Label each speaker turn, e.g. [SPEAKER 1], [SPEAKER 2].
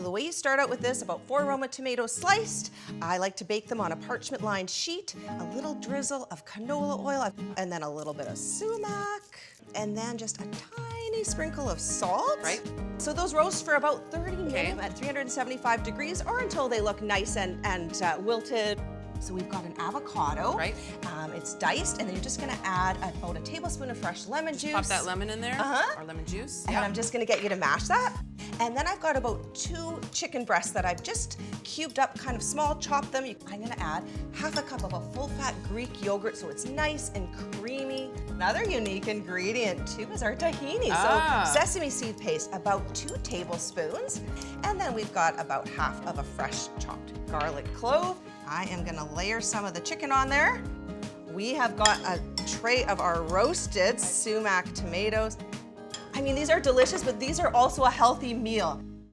[SPEAKER 1] the way you start out with this, about 4 Roma tomatoes sliced. I like to bake them on a parchment lined sheet, a little drizzle of canola oil, and then a little bit of sumac, and then just a tiny sprinkle of salt.
[SPEAKER 2] Right.
[SPEAKER 1] So those roast for about 30 minutes at 375 degrees or until they look nice and wilted. So we've got an avocado.
[SPEAKER 2] Right.
[SPEAKER 1] It's diced, and then you're just gonna add about a tablespoon of fresh lemon juice.
[SPEAKER 2] Pop that lemon in there,
[SPEAKER 1] Uh-huh.
[SPEAKER 2] or lemon juice.
[SPEAKER 1] And I'm just gonna get you to mash that. And then I've got about 2 chicken breasts that I've just cubed up, kind of small, chopped them. I'm gonna add half a cup of a full-fat Greek yogurt so it's nice and creamy. Another unique ingredient too is our tahini. So sesame seed paste, about 2 tablespoons. And then we've got about half of a fresh chopped garlic clove. I am gonna layer some of the chicken on there. We have got a tray of our roasted sumac tomatoes. I mean, these are delicious, but these are also a healthy meal.